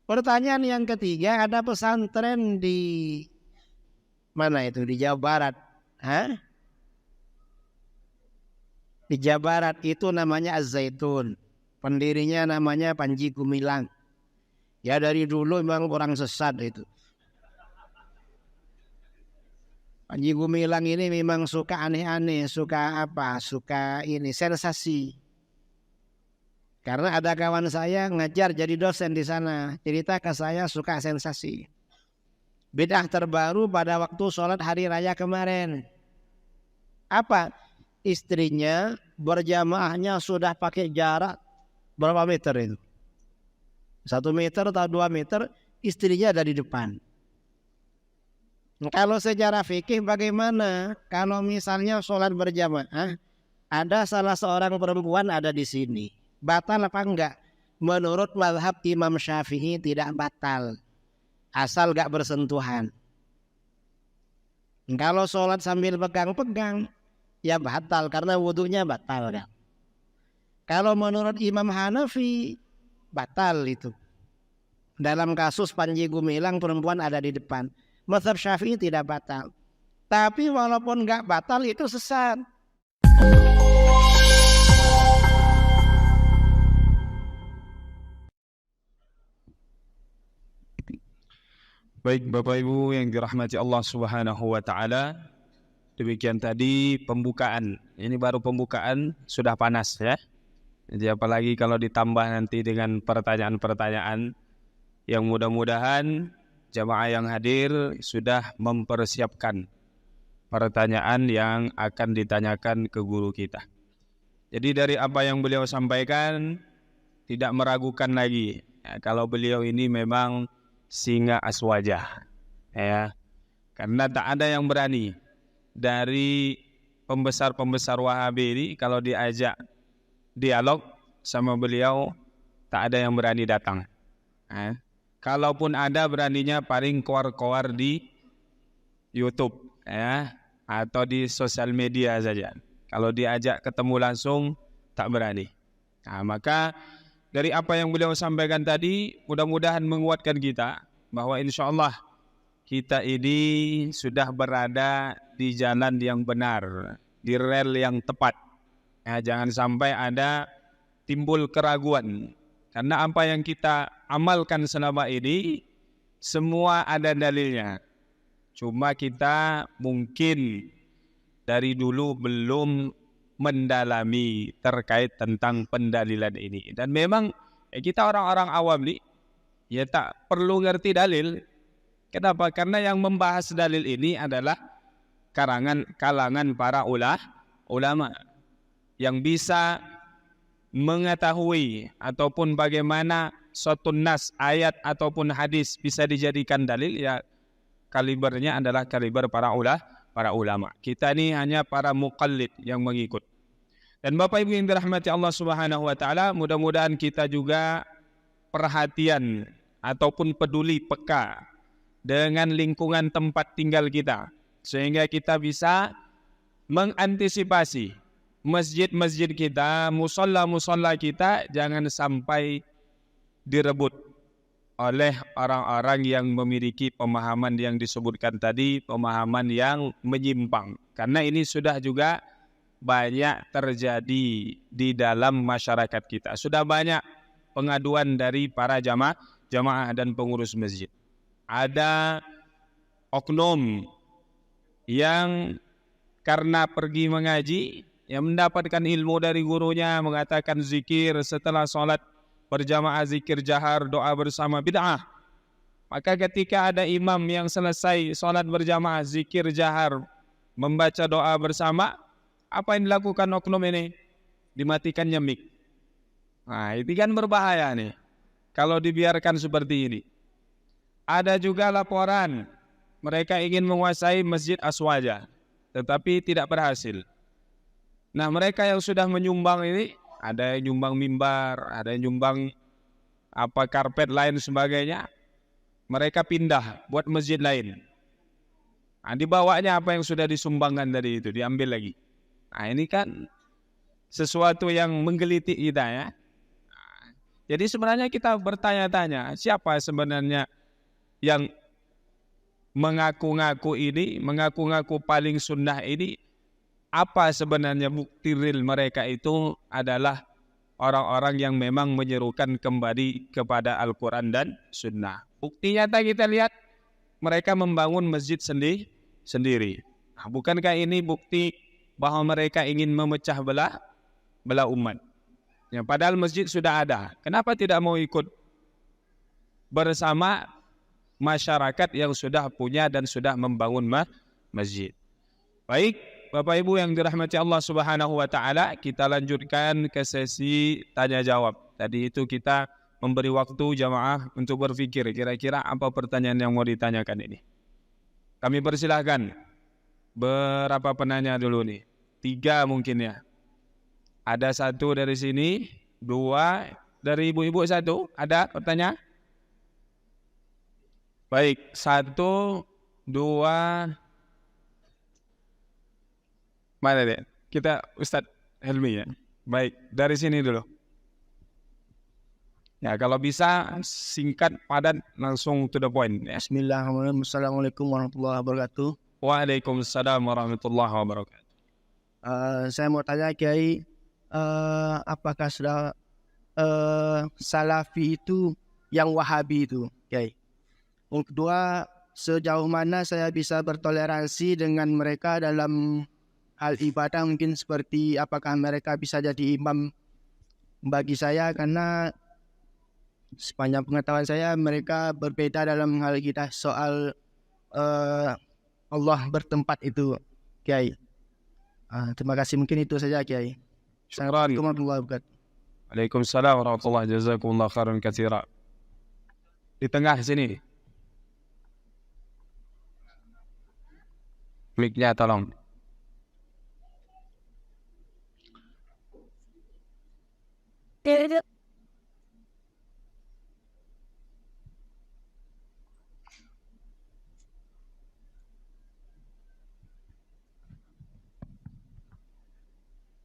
Pertanyaan yang ketiga, ada pesantren di mana itu? Di Jawa Barat. Hah? Di Jawa Barat itu namanya Az-Zaitun. Pendirinya namanya Panji Gumilang. Ya dari dulu memang orang sesat itu. Panji Gumilang ini memang suka aneh-aneh, suka apa? Suka ini sensasi. Karena ada kawan saya ngajar jadi dosen di sana, cerita ke saya suka sensasi. Bid'ah terbaru pada waktu sholat hari raya kemarin. Apa? Istrinya berjamaahnya sudah pakai jarak berapa meter itu? 1 meter atau 2 meter, istrinya ada di depan. Kalau secara fikih bagaimana? Kalau misalnya sholat berjamaah, ada salah seorang perempuan ada di sini, batal apa enggak? Menurut mazhab Imam Syafi'i tidak batal, asal enggak bersentuhan. Kalau sholat sambil pegang-pegang, ya batal karena wudhunya batal kan. Kalau menurut Imam Hanafi, batal itu. Dalam kasus Panji Gumilang perempuan ada di depan. Mazhab Syafi'i tidak batal. Tapi walaupun enggak batal itu sesat. Baik Bapak Ibu yang dirahmati Allah Subhanahu wa taala, demikian tadi pembukaan. Ini baru pembukaan sudah panas ya. Jadi apalagi kalau ditambah nanti dengan pertanyaan-pertanyaan yang mudah-mudahan jamaah yang hadir sudah mempersiapkan pertanyaan yang akan ditanyakan ke guru kita. Jadi dari apa yang beliau sampaikan tidak meragukan lagi ya, kalau beliau ini memang singa aswajah ya, karena tak ada yang berani dari pembesar-pembesar Wahabi ini kalau diajak dialog sama beliau tak ada yang berani datang ya. Kalaupun ada beraninya paling koar-koar di YouTube ya, atau di sosial media saja. Kalau diajak ketemu langsung tak berani. Nah, maka dari apa yang beliau sampaikan tadi, mudah-mudahan menguatkan kita bahwa insya Allah kita ini sudah berada di jalan yang benar, di rel yang tepat. Ya, jangan sampai ada timbul keraguan. Karena apa yang kita amalkan selama ini, semua ada dalilnya. Cuma kita mungkin dari dulu belum mendalami terkait tentang pendalilan ini. Dan memang kita orang-orang awam nih ya tak perlu ngerti dalil. Kenapa? Karena yang membahas dalil ini adalah kalangan para ulama yang bisa mengetahui ataupun bagaimana suatu nas, ayat ataupun hadis bisa dijadikan dalil, ya kalibernya adalah kaliber para ulama. Kita ini hanya para muqallid yang mengikut. Dan Bapak Ibu yang dirahmati Allah Subhanahu wa taala, mudah-mudahan kita juga perhatian ataupun peduli peka dengan lingkungan tempat tinggal kita, sehingga kita bisa mengantisipasi masjid-masjid kita, musola-musola kita jangan sampai direbut oleh orang-orang yang memiliki pemahaman yang disebutkan tadi, pemahaman yang menyimpang. Karena ini sudah juga banyak terjadi di dalam masyarakat kita. Sudah banyak pengaduan dari para jamaah dan pengurus masjid. Ada oknum yang karena pergi mengaji, yang mendapatkan ilmu dari gurunya, mengatakan zikir setelah sholat berjamaah, zikir jahar, doa bersama bid'ah. Maka ketika ada imam yang selesai sholat berjamaah, zikir jahar, membaca doa bersama, apa yang dilakukan oknum ini? Dimatikannya mic. Nah, itu kan berbahaya nih kalau dibiarkan seperti ini. Ada juga laporan mereka ingin menguasai Masjid Aswaja, tetapi tidak berhasil. Nah, mereka yang sudah menyumbang ini, ada yang nyumbang mimbar, ada yang nyumbang karpet lain sebagainya. Mereka pindah buat masjid lain. Nah, dibawanya apa yang sudah disumbangkan tadi itu diambil lagi. Nah, ini kan sesuatu yang menggelitik kita ya. Nah, Jadi sebenarnya kita bertanya-tanya, siapa sebenarnya yang mengaku-ngaku ini, mengaku-ngaku paling sunnah ini, apa sebenarnya bukti real mereka itu adalah orang-orang yang memang menyerukan kembali kepada Al-Quran dan Sunnah. Bukti nyata kita lihat, mereka membangun masjid sendiri. Nah, bukankah ini bukti bahwa mereka ingin memecah belah umat? Ya, padahal masjid sudah ada. Kenapa tidak mau ikut bersama masyarakat yang sudah punya dan sudah membangun masjid? Baik, Bapak Ibu yang dirahmati Allah Subhanahu wa taala, kita lanjutkan ke sesi tanya jawab. Tadi itu kita memberi waktu jamaah untuk berpikir kira-kira apa pertanyaan yang mau ditanyakan ini. Kami persilahkan. Berapa penanya dulu nih? 3 mungkin ya. Ada 1 dari sini, 2 dari ibu-ibu 1. Ada pertanyaan? Baik, 1, 2. Mana deh? Kita Ustadz Helmi ya. Baik, dari sini dulu. Ya, kalau bisa singkat, padat, langsung to the point. Ya. Bismillahirrahmanirrahim. Assalamualaikum warahmatullahi wabarakatuh. Waalaikumsalam warahmatullahi wabarakatuh. Saya mau tanya Kiai, apakah sudah Salafi itu yang Wahabi itu, Kiai? Yang kedua, sejauh mana saya bisa bertoleransi dengan mereka dalam hal ibadah, mungkin seperti apakah mereka bisa jadi imam bagi saya, karena sepanjang pengetahuan saya mereka berbeda dalam hal kita soal Allah bertempat itu, Kiai. Terima kasih, mungkin itu saja Kiai. Assalamualaikum warahmatullahi wabarakatuh. Waalaikumsalam warahmatullahi wabarakatuh. Jazakumullah khairan katsira. Di tengah sini. Mic-nya tolong.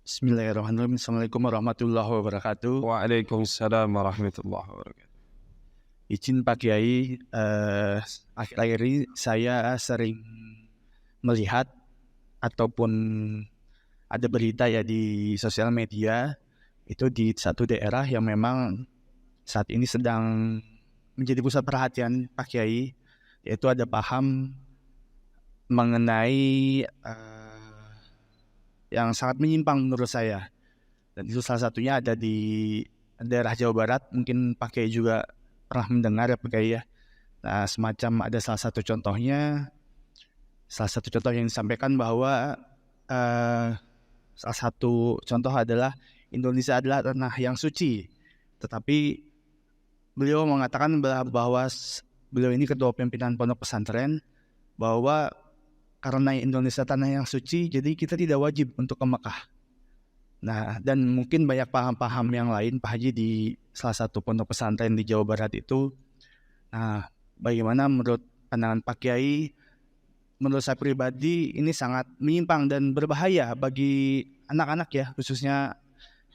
Bismillahirrahmanirrahim. Assalamualaikum warahmatullahi wabarakatuh. Waalaikumsalam warahmatullahi wabarakatuh. Izin Pak Kiai, akhir-akhir ini saya sering melihat ataupun ada berita ya di sosial media itu di satu daerah yang memang saat ini sedang menjadi pusat perhatian Pak Kiai, yaitu ada paham mengenai yang sangat menyimpang menurut saya. Dan itu salah satunya ada di daerah Jawa Barat. Mungkin Pak Kiai juga pernah mendengar ya Pak Kiai ya. Nah, semacam ada salah satu contoh yang disampaikan bahwa salah satu contoh adalah Indonesia adalah tanah yang suci. Tetapi beliau mengatakan bahwa beliau ini ketua pimpinan pondok pesantren, bahwa karena Indonesia tanah yang suci, jadi kita tidak wajib untuk ke Mekah. Nah, dan mungkin banyak paham-paham yang lain Pak Haji di salah satu pondok pesantren di Jawa Barat itu. Nah, bagaimana menurut pandangan Pak Kiai? Menurut saya pribadi ini sangat menyimpang dan berbahaya bagi anak-anak ya, khususnya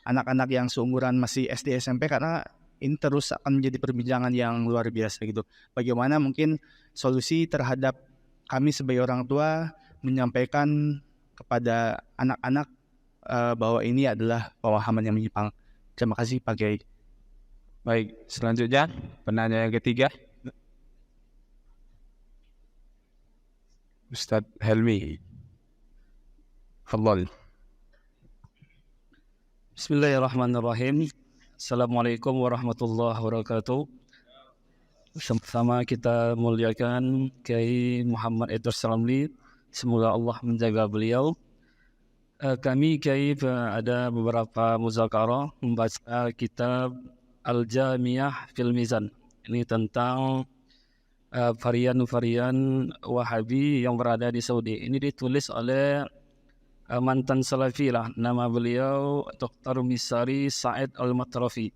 anak-anak yang seumuran masih SD SMP, karena ini terus akan menjadi perbincangan yang luar biasa gitu. Bagaimana mungkin solusi terhadap kami sebagai orang tua menyampaikan kepada anak-anak bahwa ini adalah pemahaman yang menyimpang. Terima kasih Pak Kiai. Baik, selanjutnya penanya yang ketiga, Ustadz Helmi. Fadhal. Bismillahirrahmanirrahim. Assalamualaikum warahmatullahi wabarakatuh. Sama-sama kita muliakan Kiai Muhammad Idris Ramli. Semoga Allah menjaga beliau. Kami Kiai ada beberapa muzakarah membaca kitab Al-Jamiah fil Mizan. Ini tentang varian-varian Wahabi yang berada di Saudi. Ini ditulis oleh mantan Salafi lah. Nama beliau Dr. Misari Said Al-Matrafi.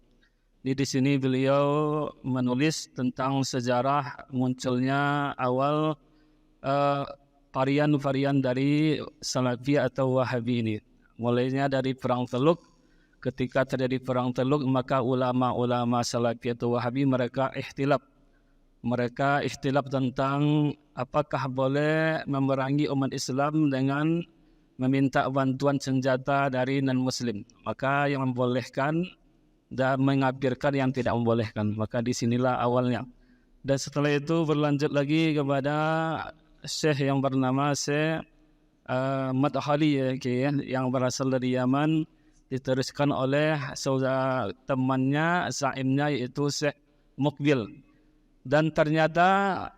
Di sini beliau menulis tentang sejarah munculnya awal varian-varian dari Salafi atau Wahabi ini. Mulainya dari Perang Teluk, ketika terjadi perang Teluk, maka ulama-ulama Salafi atau Wahabi mereka ikhtilaf tentang apakah boleh memerangi umat Islam dengan meminta bantuan senjata dari non-Muslim. Maka yang membolehkan dan mengkafirkan yang tidak membolehkan. Maka disinilah awalnya. Dan setelah itu berlanjut lagi kepada Syekh yang bernama Syekh Madkhali yang berasal dari Yaman, diteruskan oleh saudara temannya, zaimnya, yaitu Syekh Mukbil. Dan ternyata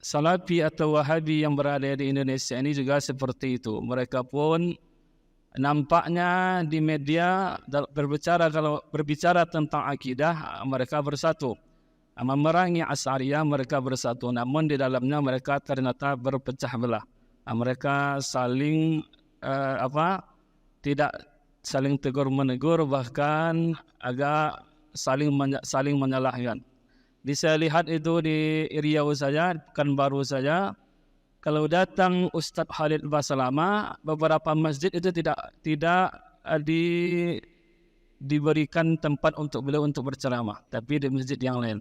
Salafi atau Wahabi yang berada di Indonesia ini juga seperti itu. Mereka pun nampaknya di media berbicara tentang akidah, mereka bersatu. Memerangi Asy'ariyah mereka bersatu, namun di dalamnya mereka ternyata berpecah belah. Mereka saling tidak saling tegur menegur, bahkan agak saling menyalahkan. Saya lihat itu di Riau saja, Pekanbaru saja, kalau datang Ustadz Khalid Baslama, beberapa masjid itu tidak diberikan tempat untuk beliau untuk berceramah, tapi di masjid yang lain.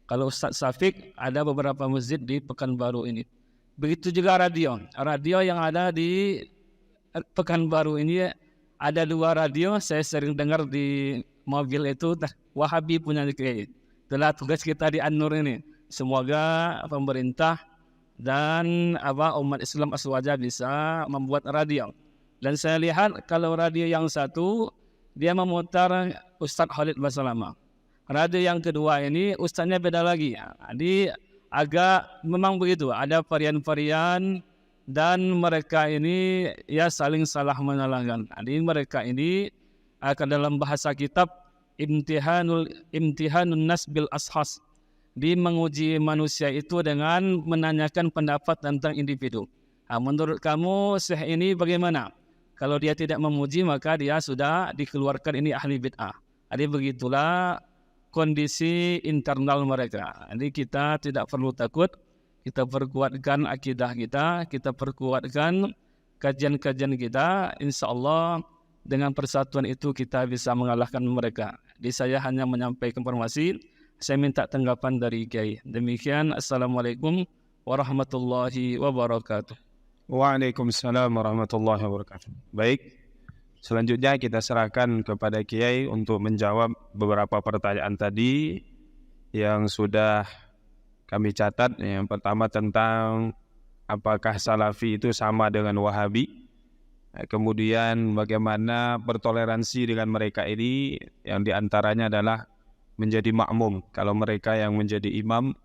Kalau Ustadz Syafiq, ada beberapa masjid di Pekanbaru ini. Begitu juga radio yang ada di Pekanbaru ini, ada 2 radio. Saya sering dengar di mobil itu, Wahabi punya kayak. Itulah tugas kita di An-Nur ini. Semoga pemerintah dan umat Islam aswaja bisa membuat radio. Dan saya lihat kalau radio yang satu dia memutar Ustadz Khalid Baslama. Radio yang kedua ini ustadznya beda lagi. Jadi agak memang begitu, ada varian-varian dan mereka ini ya saling salah menyalahkan. Jadi mereka ini akan dalam bahasa kitab imtihanun nas bil ashas, di menguji manusia itu dengan menanyakan pendapat tentang individu. Menurut kamu Syekh ini bagaimana? Kalau dia tidak memuji maka dia sudah dikeluarkan, ini ahli bid'ah. Jadi begitulah kondisi internal mereka. Jadi kita tidak perlu takut, kita perkuatkan akidah kita perkuatkan kajian-kajian kita. Insya Allah dengan persatuan itu kita bisa mengalahkan mereka. Jadi saya hanya menyampaikan informasi, saya minta tanggapan dari Kiai. Demikian, Assalamualaikum warahmatullahi wabarakatuh. Waalaikumsalam warahmatullahi wabarakatuh. Baik, selanjutnya kita serahkan kepada Kiai untuk menjawab beberapa pertanyaan tadi yang sudah kami catat. Yang pertama tentang apakah Salafi itu sama dengan Wahabi. Kemudian bagaimana bertoleransi dengan mereka ini, yang diantaranya adalah menjadi makmum. Kalau mereka yang menjadi imam,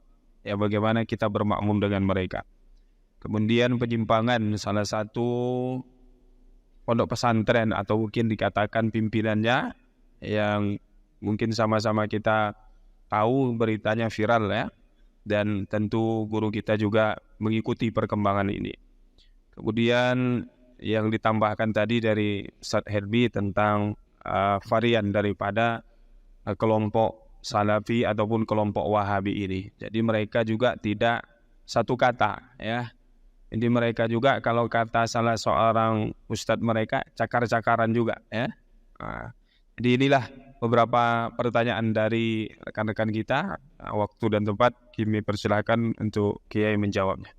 ya bagaimana kita bermakmum dengan mereka. Kemudian penyimpangan salah satu pondok pesantren atau mungkin dikatakan pimpinannya, yang mungkin sama-sama kita tahu beritanya viral ya, dan tentu guru kita juga mengikuti perkembangan ini. Kemudian yang ditambahkan tadi dari Ustadz Herbi tentang varian daripada kelompok Salafi ataupun kelompok Wahabi ini. Jadi mereka juga tidak satu kata ya. Jadi mereka juga kalau kata salah seorang ustadz mereka cakar-cakaran juga ya. Jadi inilah beberapa pertanyaan dari rekan-rekan kita. Waktu dan tempat kami persilakan untuk Kiai menjawabnya.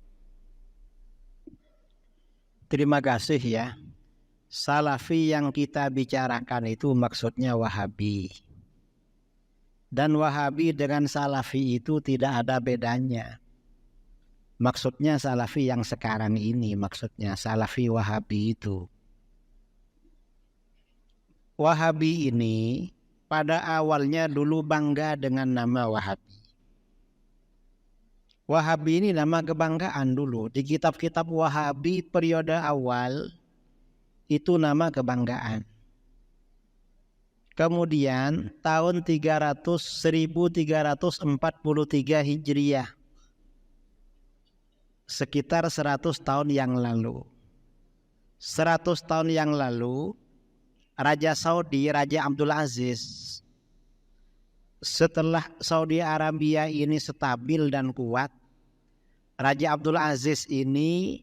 Terima kasih ya. Salafi yang kita bicarakan itu maksudnya Wahabi. Dan Wahabi dengan Salafi itu tidak ada bedanya. Maksudnya Salafi yang sekarang ini, maksudnya Salafi Wahabi itu. Wahabi ini pada awalnya dulu bangga dengan nama Wahabi. Wahabi ini nama kebanggaan dulu. Di kitab-kitab Wahabi periode awal itu nama kebanggaan. Kemudian tahun 1343 Hijriah, sekitar 100 tahun yang lalu. 100 tahun yang lalu, Raja Saudi, Raja Abdul Aziz, setelah Saudi Arabia ini stabil dan kuat, Raja Abdul Aziz ini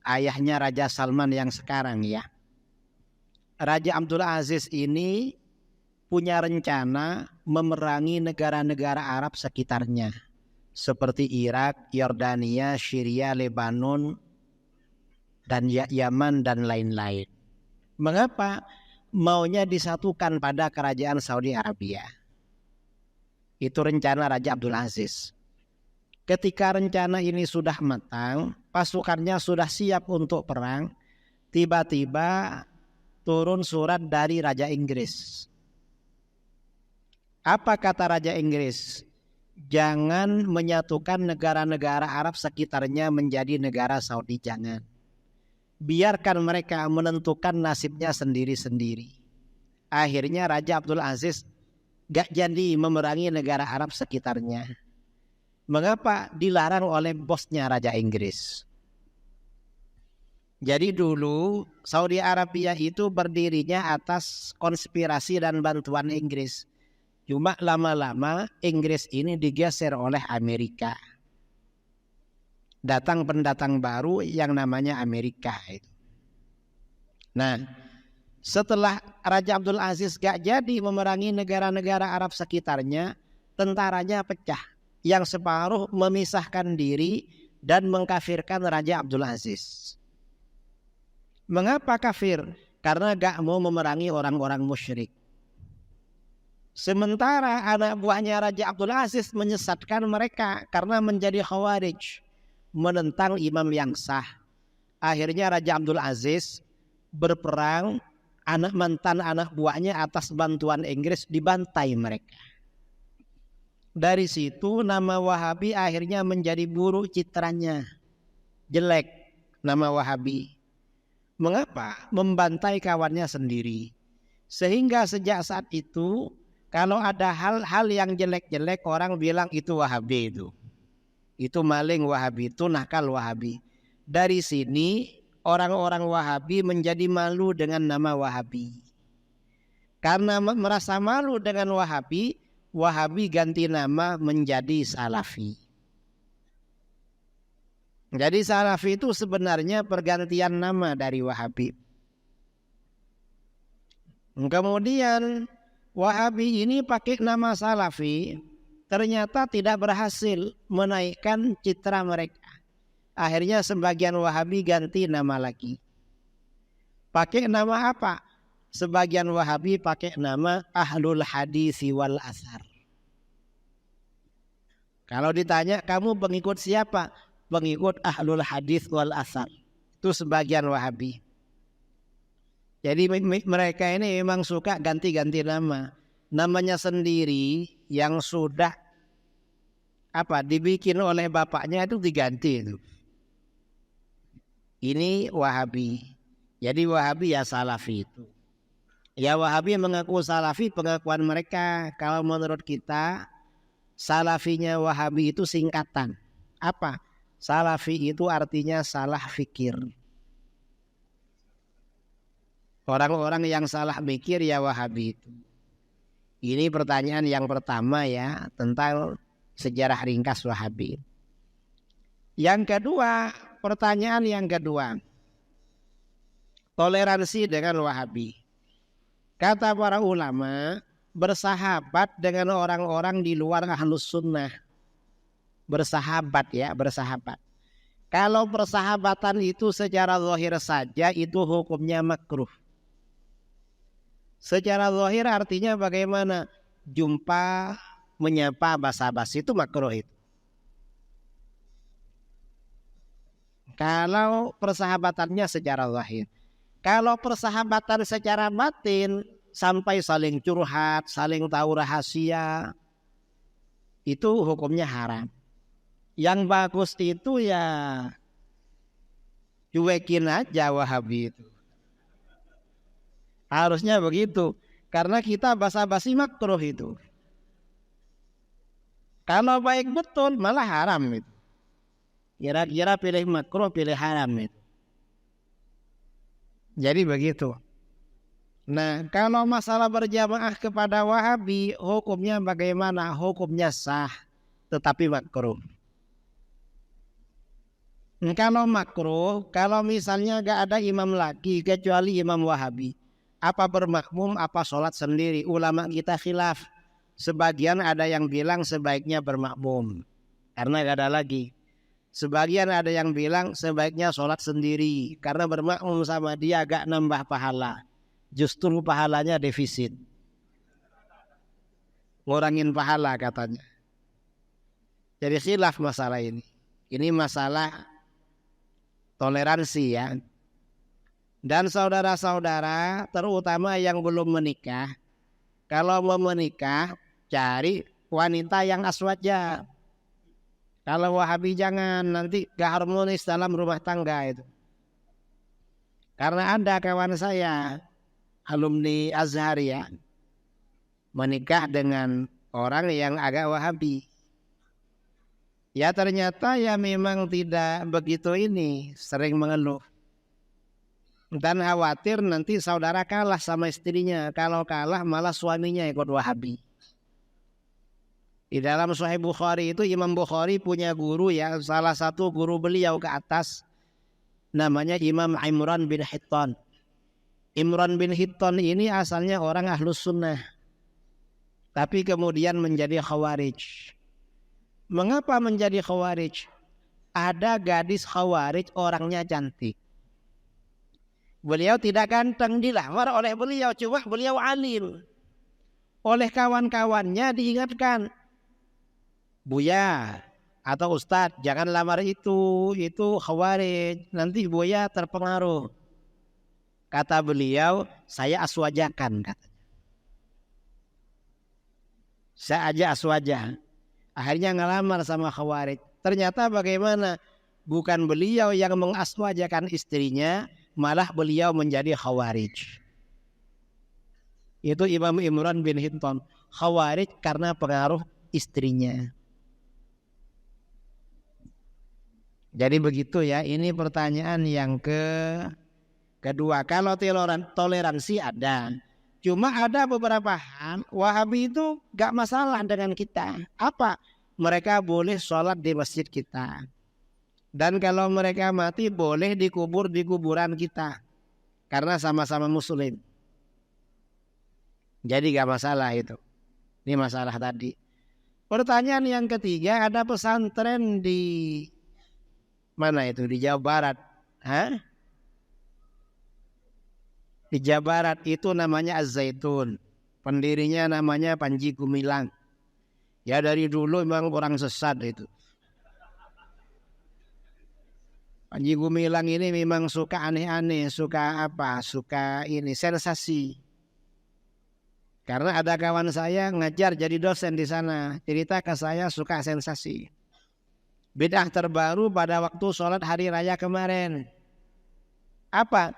ayahnya Raja Salman yang sekarang ya. Raja Abdul Aziz ini punya rencana memerangi negara-negara Arab sekitarnya, seperti Irak, Yordania, Syria, Lebanon, dan Yaman dan lain-lain. Mengapa? Maunya disatukan pada kerajaan Saudi Arabia. Itu rencana Raja Abdul Aziz. Ketika rencana ini sudah matang, pasukannya sudah siap untuk perang, tiba-tiba turun surat dari Raja Inggris. Apa kata Raja Inggris? Jangan menyatukan negara-negara Arab sekitarnya menjadi negara Saudi, jangan. Biarkan mereka menentukan nasibnya sendiri-sendiri. Akhirnya Raja Abdul Aziz gak jadi memerangi negara Arab sekitarnya. Mengapa? Dilarang oleh bosnya Raja Inggris. Jadi dulu Saudi Arabia itu berdirinya atas konspirasi dan bantuan Inggris. Cuma lama-lama Inggris ini digeser oleh Amerika. Datang pendatang baru yang namanya Amerika itu. Nah, setelah Raja Abdul Aziz gak jadi memerangi negara-negara Arab sekitarnya, tentaranya pecah. Yang separuh memisahkan diri dan mengkafirkan Raja Abdul Aziz. Mengapa kafir? Karena gak mau memerangi orang-orang musyrik. Sementara anak buahnya Raja Abdul Aziz menyesatkan mereka karena menjadi khawarij, menentang imam yang sah. Akhirnya Raja Abdul Aziz berperang, mantan anak buahnya atas bantuan Inggris dibantai mereka. Dari situ nama Wahabi akhirnya menjadi buruk citranya. Jelek nama Wahabi. Mengapa? Membantai kawannya sendiri. Sehingga sejak saat itu kalau ada hal-hal yang jelek-jelek orang bilang itu Wahabi itu. Itu maling Wahabi, itu nakal Wahabi. Dari sini orang-orang Wahabi menjadi malu dengan nama Wahabi. Karena merasa malu dengan Wahabi, Wahabi ganti nama menjadi Salafi. Jadi Salafi itu sebenarnya pergantian nama dari Wahabi. Kemudian Wahabi ini pakai nama Salafi, ternyata tidak berhasil menaikkan citra mereka. Akhirnya sebagian Wahabi ganti nama lagi. Pakai nama apa? Sebagian Wahabi pakai nama Ahlul Hadis wal Athar. Kalau ditanya kamu pengikut siapa? Pengikut Ahlul Hadis wal Athar. Itu sebagian Wahabi. Jadi mereka ini memang suka ganti-ganti nama. Namanya sendiri yang sudah dibikin oleh bapaknya itu diganti itu. Ini Wahabi. Jadi Wahabi ya Salafi itu. Ya Wahabi mengaku Salafi, pengakuan mereka. Kalau menurut kita Salafinya Wahabi itu singkatan. Apa? Salafi itu artinya salah fikir. Orang-orang yang salah mikir ya Wahabi itu. Ini pertanyaan yang pertama ya tentang sejarah ringkas Wahabi. Yang kedua, pertanyaan yang kedua. Toleransi dengan Wahabi. Kata para ulama, bersahabat dengan orang-orang di luar Ahlus Sunnah. Bersahabat ya, bersahabat. Kalau persahabatan itu secara zahir saja itu hukumnya makruh. Secara zahir artinya bagaimana? Jumpa, menyapa, basa-basi itu makruh itu. Kalau persahabatannya secara zahir. Kalau persahabatan secara batin sampai saling curhat, saling tahu rahasia, itu hukumnya haram. Yang bagus itu ya cuekin aja Wahabi itu. Harusnya begitu. Karena kita basa-basi makruh itu. Kalau baik betul malah haram itu. Kira-kira pilih makruh, pilih haram itu. Jadi begitu. Nah, kalau masalah berjamaah kepada Wahabi, hukumnya bagaimana? Hukumnya sah, tetapi makruh. Kalau makruh, kalau misalnya gak ada imam lagi kecuali imam Wahabi, Apa bermakmum, apa sholat sendiri? Ulama kita khilaf. Sebagian ada yang bilang sebaiknya bermakmum, karena gak ada lagi. Sebagian ada yang bilang sebaiknya sholat sendiri, karena bermakmum sama dia agak nambah pahala. Justru pahalanya defisit, ngurangin pahala katanya. Jadi khilaf masalah ini. Ini masalah toleransi ya. Dan saudara-saudara, terutama yang belum menikah, kalau mau menikah, cari wanita yang aswaja. Kalau Wahabi jangan, nanti gak harmonis dalam rumah tangga itu. Karena ada kawan saya, alumni Azhar ya, menikah dengan orang yang agak Wahabi. Ya ternyata ya memang tidak begitu ini, sering mengeluh. Dan khawatir nanti saudara kalah sama istrinya. Kalau kalah malah suaminya ikut Wahabi. Di dalam Sahih Bukhari itu Imam Bukhari punya guru ya. Salah satu guru beliau ke atas, namanya Imam Imran bin Hittan. Imran bin Hittan ini asalnya orang Ahlus Sunnah, tapi kemudian menjadi Khawarij. Mengapa menjadi Khawarij? Ada gadis Khawarij orangnya cantik. Beliau tidak ganteng, dilamar oleh beliau, cuma beliau alim. Oleh kawan-kawannya diingatkan, Buya atau Ustadz jangan lamar itu Khawarij, nanti Buya terpengaruh. Kata beliau, saya aswajakan katanya. Saya aja aswajah. Akhirnya ngelamar sama Khawarij. Ternyata bagaimana? Bukan beliau yang mengaswajakan istrinya, malah beliau menjadi Khawarij. Itu Imam Imran bin Hittan. Khawarij karena pengaruh istrinya. Jadi begitu ya. Ini pertanyaan yang kedua. Kalau toleransi ada. Cuma ada beberapa hal Wahabi itu gak masalah dengan kita. Apa? Mereka boleh sholat di masjid kita. Dan kalau mereka mati boleh dikubur di kuburan kita. Karena sama-sama muslim. Jadi gak masalah itu. Ini masalah tadi. Pertanyaan yang ketiga, ada pesantren di mana itu? Di Jawa Barat. Hah? Di Jawa Barat itu namanya Az-Zaitun. Pendirinya namanya Panji Gumilang. Ya dari dulu memang orang sesat itu. Panji Gumilang ini memang suka aneh-aneh, suka sensasi. Karena ada kawan saya ngajar jadi dosen di sana, cerita ke saya suka sensasi. Bid'ah terbaru pada waktu sholat hari raya kemarin. Apa?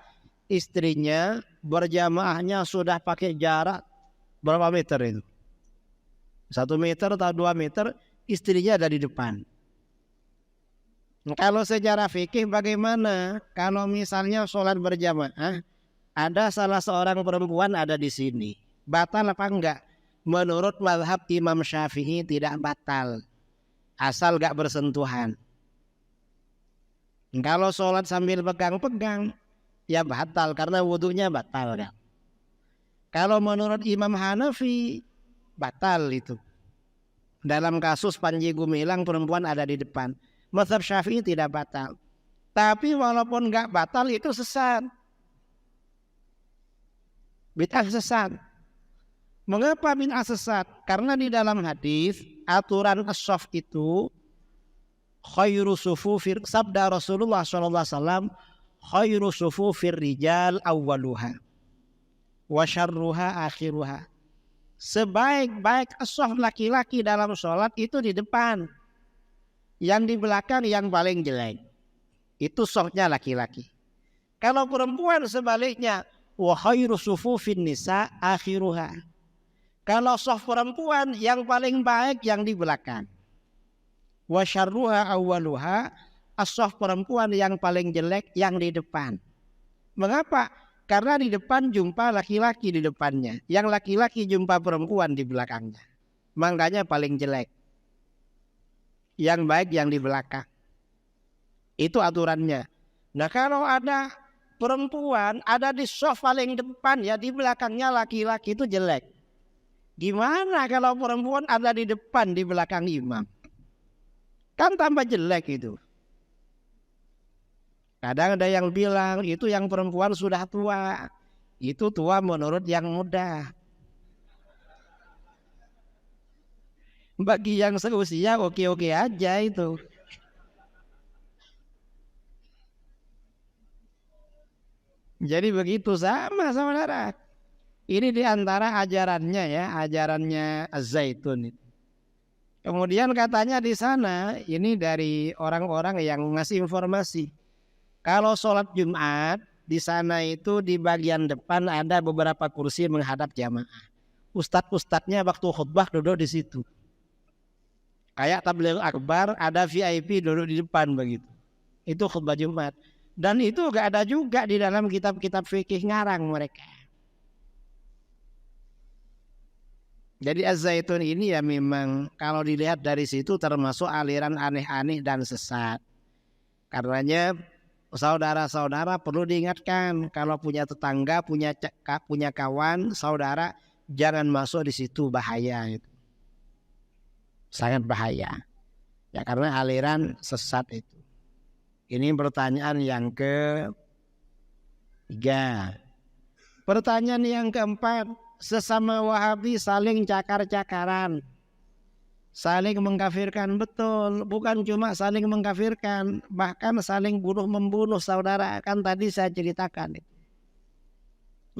Istrinya berjamaahnya sudah pakai jarak berapa meter itu? 1 meter atau 2 meter, istrinya ada di depan. Kalau secara fikih bagaimana? Kalau misalnya sholat berjamaah, ada salah seorang perempuan ada di sini, batal apa enggak? Menurut mazhab Imam Syafi'i tidak batal, asal enggak bersentuhan. Kalau sholat sambil pegang-pegang, ya batal karena wudhunya batal kan. Kalau menurut Imam Hanafi batal itu. Dalam kasus Panji Gumilang perempuan ada di depan. Mazhab Syafi'i tidak batal. Tapi walaupun enggak batal itu sesat. Bid'ah sesat. Mengapa bid'ah sesat? Karena di dalam hadis aturan as-shaf itu khairu sufufir, sabda Rasulullah SAW, khairu sufufir rijal awwaluha wa syarruha akhiruha. Sebaik-baik as-shaf laki-laki dalam sholat itu di depan. Yang di belakang yang paling jelek. Itu shafnya laki-laki. Kalau perempuan sebaliknya, wa khairu sufufin nisa akhiruha. Kalau shaf perempuan yang paling baik yang di belakang. Wa syarruha awwaluha, as-shaf perempuan yang paling jelek yang di depan. Mengapa? Karena di depan jumpa laki-laki di depannya, yang laki-laki jumpa perempuan di belakangnya. Makanya paling jelek. Yang baik yang di belakang. Itu aturannya. Nah kalau ada perempuan ada di soft paling depan ya, di belakangnya laki-laki itu jelek. Gimana kalau perempuan ada di depan di belakang imam? Kan tambah jelek itu. Kadang ada yang bilang itu yang perempuan sudah tua. Itu tua menurut yang muda. Bagi yang seusia oke-oke aja itu. Jadi begitu sama saudara. Ini diantara ajarannya ya, ajarannya Az-Zaitun. Kemudian katanya di sana, ini dari orang-orang yang ngasih informasi. Kalau sholat Jumat, di sana itu di bagian depan ada beberapa kursi menghadap jamaah. Ustadz-ustadznya waktu khutbah duduk di situ. Kayak tabligh akbar ada VIP duduk di depan begitu. Itu khutbah Jumat. Dan itu gak ada juga di dalam kitab-kitab fikih ngarang mereka. Jadi Az-Zaitun ini ya memang kalau dilihat dari situ termasuk aliran aneh-aneh dan sesat. Karenanya saudara-saudara perlu diingatkan kalau punya tetangga, punya kawan, saudara jangan masuk di situ, bahaya itu. Sangat bahaya. Ya karena aliran sesat itu. Ini pertanyaan yang ketiga. Pertanyaan yang keempat, sesama Wahabi saling cakar-cakaran, saling mengkafirkan. Betul, bukan cuma saling mengkafirkan, bahkan saling bunuh-membunuh saudara. Kan tadi saya ceritakan itu.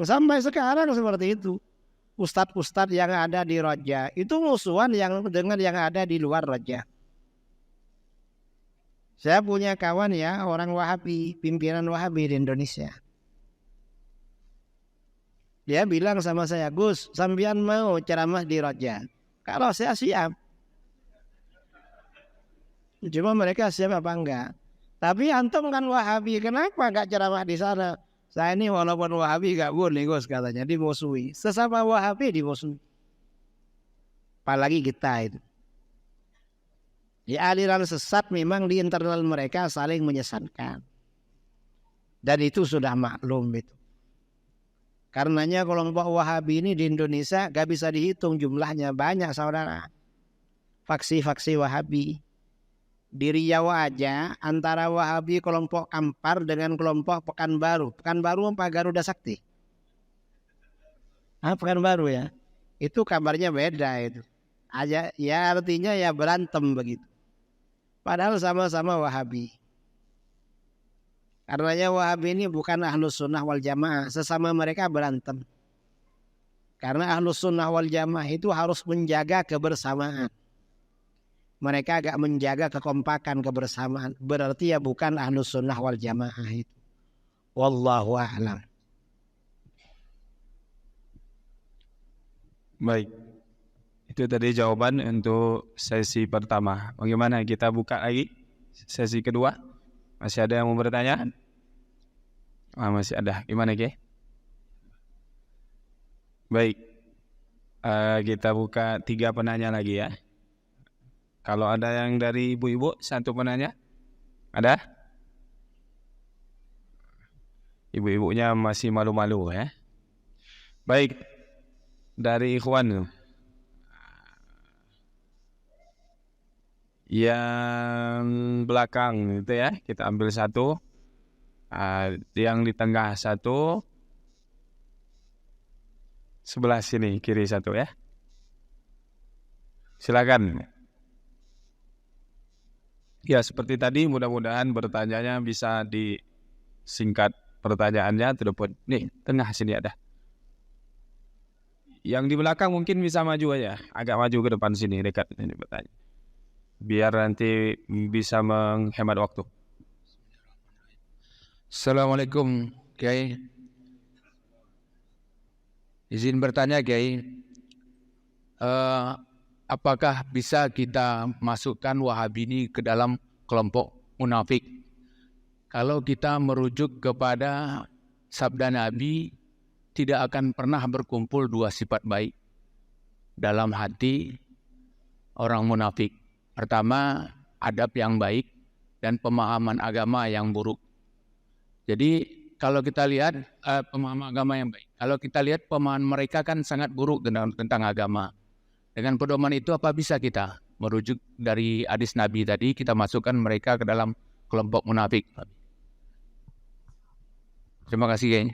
Sampai sekarang seperti itu. Ustadz-ustadz yang ada di Raja itu musuhan dengan yang ada di luar Raja. Saya punya kawan ya, orang Wahabi, pimpinan Wahabi di Indonesia. Dia bilang sama saya, Gus, sampean mau ceramah di Raja? Kalau saya siap. Cuma mereka siap apa enggak? Tapi antum kan Wahabi, kenapa enggak ceramah di sana? Saya ini walaupun Wahabi enggak boleh, Gus, katanya, dimusuhi. Sesama Wahabi dimusuhi. Apalagi kita itu. Di aliran sesat memang di internal mereka saling menyesatkan. Dan itu sudah maklum itu. Karenanya kelompok Wahabi ini di Indonesia gak bisa dihitung jumlahnya, banyak saudara. Faksi-faksi Wahabi. Di Riau aja antara Wahabi kelompok Kampar dengan kelompok Pekanbaru. Pekanbaru apa Garuda Sakti? Pekanbaru ya. Itu kabarnya beda itu. Ya artinya ya berantem begitu. Padahal sama-sama Wahabi. Karenanya Wahabi ini bukan Ahlus Sunnah wal Jamaah. Sesama mereka berantem. Karena Ahlus Sunnah wal Jamaah itu harus menjaga kebersamaan. Mereka agak menjaga kekompakan kebersamaan. Berarti ya bukan Ahlus Sunnah wal Jamaah itu. Wallahu a'lam. Baik. Itu tadi jawaban untuk sesi pertama. Bagaimana kita buka lagi sesi kedua? Masih ada yang mau bertanya? Masih ada. Gimana Ki? Baik. Kita buka 3 penanya lagi ya. Kalau ada yang dari ibu-ibu, 1 penanya. Ada? Ibu-ibunya masih malu-malu ya. Baik. Dari ikhwan. Yang belakang itu ya, kita ambil 1. Yang di tengah 1. Sebelah sini kiri 1 ya. Silakan. Ya seperti tadi, mudah-mudahan bertanyanya bisa disingkat pertanyaannya telepon. Nih tengah sini ada. Yang di belakang mungkin bisa maju aja, agak maju ke depan sini dekat ini bertanya. Biar nanti bisa menghemat waktu. Assalamualaikum Kiai. Izin bertanya Kiai, apakah bisa kita masukkan Wahabi ini ke dalam kelompok munafik? Kalau kita merujuk kepada sabda Nabi, tidak akan pernah berkumpul 2 sifat baik dalam hati orang munafik. Pertama, adab yang baik dan pemahaman agama yang buruk. Jadi kalau kita lihat pemahaman agama yang baik. Kalau kita lihat pemahaman mereka kan sangat buruk tentang agama. Dengan pedoman itu apa bisa kita merujuk dari hadis Nabi tadi, kita masukkan mereka ke dalam kelompok munafik. Terima kasih Kiai.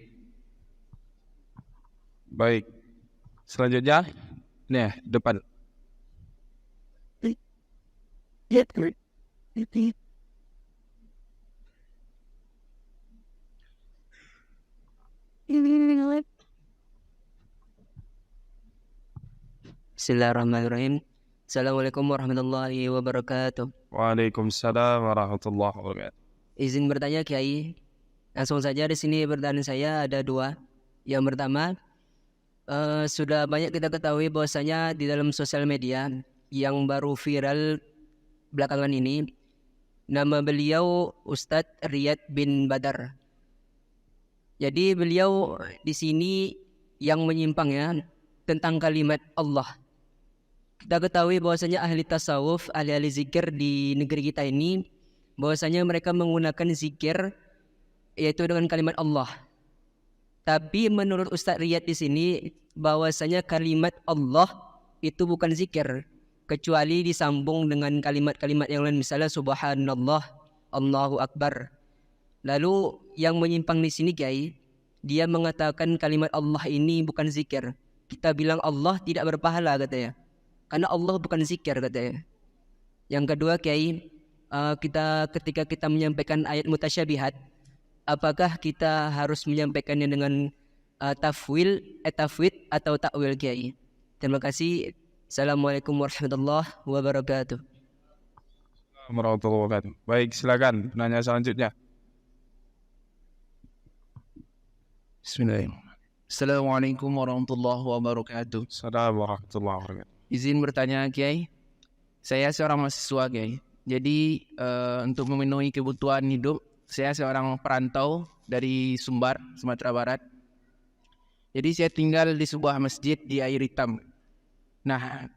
Baik. Selanjutnya, nih depan. Bismillahirrahmanirrahim. Assalamualaikum warahmatullahi wabarakatuh. Waalaikumsalam warahmatullahi wabarakatuh. Izin bertanya Kiai. Langsung saja di sini pertanyaan saya ada dua. Yang pertama, sudah banyak kita ketahui bahwasanya di dalam sosial media yang baru viral belakangan ini, nama beliau Ustadz Riyad bin Badar. Jadi beliau di sini yang menyimpang ya tentang kalimat Allah. Kita ketahui bahwasanya ahli tasawuf, ahli zikir di negeri kita ini, bahwasanya mereka menggunakan zikir yaitu dengan kalimat Allah. Tapi menurut Ustadz Riyad di sini bahwasanya kalimat Allah itu bukan zikir, kecuali disambung dengan kalimat-kalimat yang lain, misalnya Subhanallah, Allahu Akbar. Lalu yang menyimpang di sini Kiai, dia mengatakan kalimat Allah ini bukan zikir. Kita bilang Allah tidak berpahala katanya, karena Allah bukan zikir katanya. Yang kedua Kiai, ketika kita menyampaikan ayat mutasyabihat, apakah kita harus menyampaikannya dengan tafwid atau takwil Kiai? Terima kasih. Assalamualaikum warahmatullahi wabarakatuh. Warahmatullahi wabarakatuh. Baik, silakan penanya selanjutnya. Bismillahirrahmanirrahim. Assalamualaikum warahmatullahi wabarakatuh. Assalamualaikum warahmatullahi wabarakatuh. Izin bertanya Kiai, saya seorang mahasiswa Kiai. Jadi untuk memenuhi kebutuhan hidup, saya seorang perantau dari Sumbar, Sumatera Barat. Jadi saya tinggal di sebuah masjid di Air Hitam. Nah,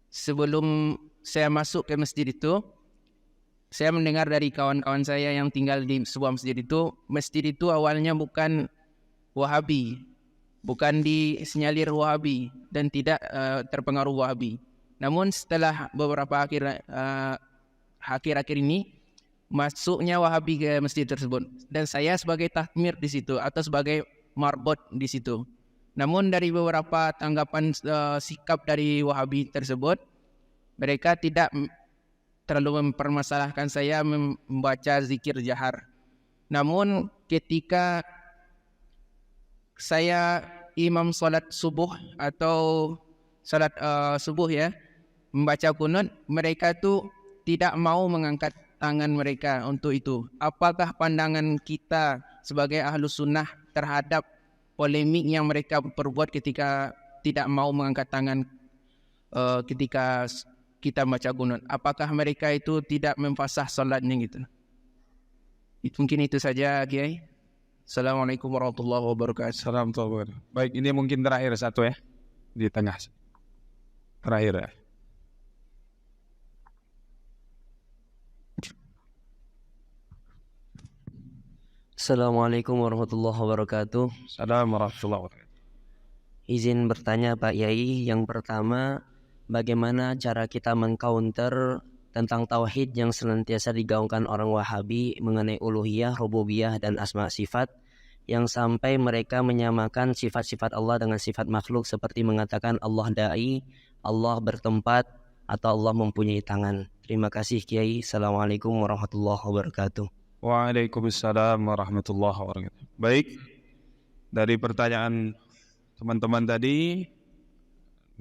sebelum saya masuk ke masjid itu, saya mendengar dari kawan-kawan saya yang tinggal di sebuah masjid itu awalnya bukan Wahabi, bukan disinyalir Wahabi dan tidak terpengaruh Wahabi. Namun setelah beberapa akhir-akhir ini masuknya Wahabi ke masjid tersebut, dan saya sebagai takmir di situ atau sebagai marbot di situ. Namun dari beberapa tanggapan sikap dari Wahabi tersebut, mereka tidak terlalu mempermasalahkan saya membaca zikir jahar. Namun ketika saya imam salat subuh atau salat subuh ya, membaca kunut, mereka tu tidak mau mengangkat tangan mereka untuk itu. Apakah pandangan kita sebagai ahlus sunnah terhadap polemik yang mereka perbuat ketika tidak mau mengangkat tangan ketika kita baca kunut? Apakah mereka itu tidak memfasah salatnya gitu? Mungkin itu saja Kiai. Assalamualaikum warahmatullahi wabarakatuh. Assalamualaikum. Baik, ini mungkin terakhir satu ya, di tengah. Terakhir ya. Assalamualaikum warahmatullahi wabarakatuh. Assalamualaikum warahmatullahi wabarakatuh. Izin bertanya Pak Yai. Yang pertama, bagaimana cara kita mengcounter tentang tauhid yang senantiasa digaungkan orang Wahabi mengenai uluhiyah, rububiyah, dan asma sifat, yang sampai mereka menyamakan sifat-sifat Allah dengan sifat makhluk, seperti mengatakan Allah da'i, Allah bertempat, atau Allah mempunyai tangan. Terima kasih Kiai. Assalamualaikum warahmatullahi wabarakatuh. Waalaikumsalam warahmatullahi wabarakatuh. Baik, dari pertanyaan teman-teman tadi,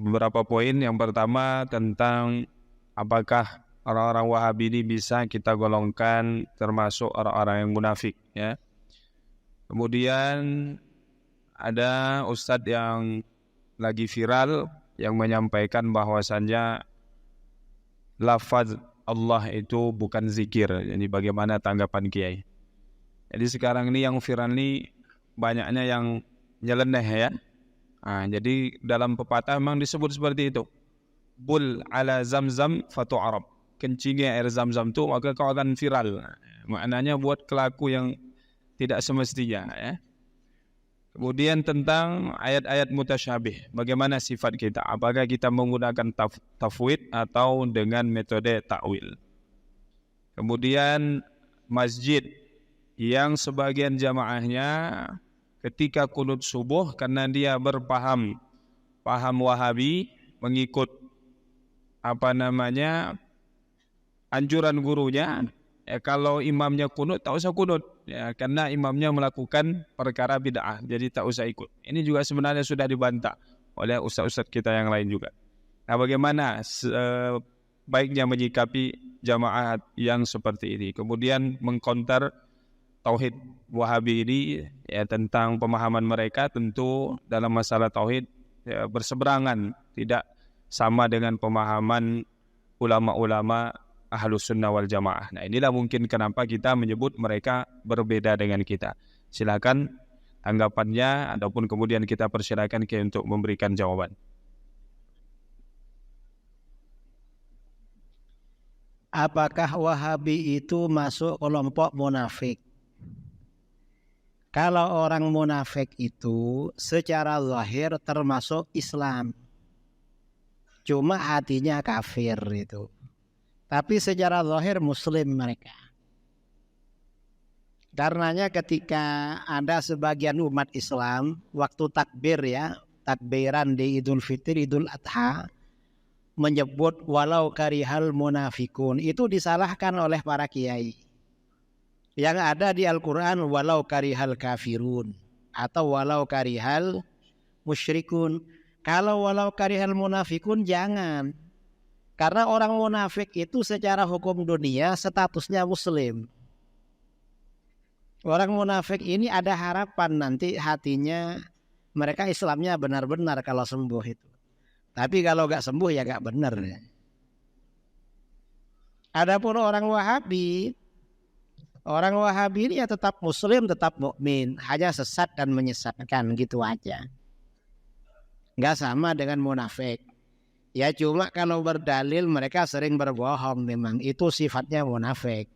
beberapa poin. Yang pertama tentang apakah orang-orang Wahabi ini bisa kita golongkan termasuk orang-orang yang munafik ya. Kemudian ada ustadz yang lagi viral yang menyampaikan bahwasannya lafaz Allah itu bukan zikir. Jadi bagaimana tanggapan Kiai? Jadi sekarang ini yang viral ini banyaknya yang nyeleneh ya. Nah, jadi dalam pepatah memang disebut seperti itu. Bul ala zamzam fatu arab. Kencingnya air zam-zam itu maka kau akan viral. Maknanya buat kelaku yang tidak semestinya ya. Kemudian tentang ayat-ayat mutasyabih, bagaimana sifat kita? Apakah kita menggunakan tafwid atau dengan metode takwil? Kemudian masjid yang sebagian jamaahnya ketika kunut subuh karena dia paham Wahabi, mengikut anjuran gurunya, kalau imamnya kunut tak usah kunut ya, karena imamnya melakukan perkara bid'ah, jadi tak usah ikut. Ini juga sebenarnya sudah dibantah oleh ustaz-ustaz kita yang lain juga. Nah, bagaimana baiknya menyikapi jamaah yang seperti ini? Kemudian mengkonter tauhid Wahabi ini ya, tentang pemahaman mereka tentu dalam masalah tauhid ya, berseberangan, tidak sama dengan pemahaman ulama-ulama Ahlus Sunnah wal Jamaah. Nah, inilah mungkin kenapa kita menyebut mereka berbeda dengan kita. Silakan tanggapannya ataupun kemudian kita persilakan untuk memberikan jawaban. Apakah Wahabi itu masuk kelompok munafik? Kalau orang munafik itu secara zahir termasuk Islam, cuma hatinya kafir itu. Tapi secara zahir Muslim mereka. Karenanya ketika ada sebagian umat Islam waktu takbir ya, takbiran di Idul Fitri, Idul Adha, menyebut walau karihal munafikun, itu disalahkan oleh para kiai. Yang ada di Al-Quran walau karihal kafirun atau walau karihal musyrikun. Kalau walau karihal munafikun jangan. Karena orang munafik itu secara hukum dunia statusnya muslim. Orang munafik ini ada harapan nanti hatinya mereka Islamnya benar-benar kalau sembuh itu. Tapi kalau gak sembuh ya gak benar. Adapun orang Wahabi ini ya tetap muslim, tetap mukmin, hanya sesat dan menyesatkan gitu aja. Gak sama dengan munafik. Ya cuma kalau berdalil mereka sering berbohong, memang itu sifatnya munafik.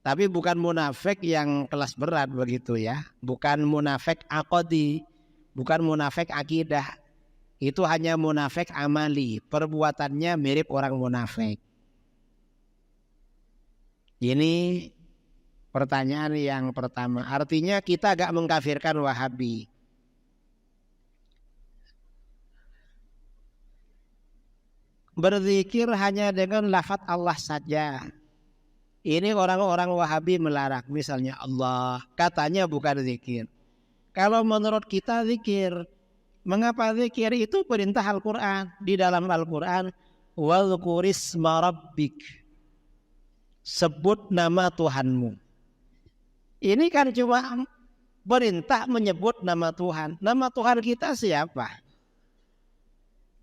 Tapi bukan munafik yang kelas berat begitu ya. Bukan munafik aqadi, bukan munafik akidah. Itu hanya munafik amali, perbuatannya mirip orang munafik. Ini pertanyaan yang pertama. Artinya kita gak mengkafirkan Wahabi. Berzikir hanya dengan lafaz Allah saja. Ini orang-orang Wahabi melarang. Misalnya Allah, katanya bukan zikir. Kalau menurut kita zikir. Mengapa zikir? Itu perintah Al-Quran. Di dalam Al-Quran, wadhkurisma rabbik, sebut nama Tuhanmu. Ini kan cuma perintah menyebut nama Tuhan. Nama Tuhan kita siapa?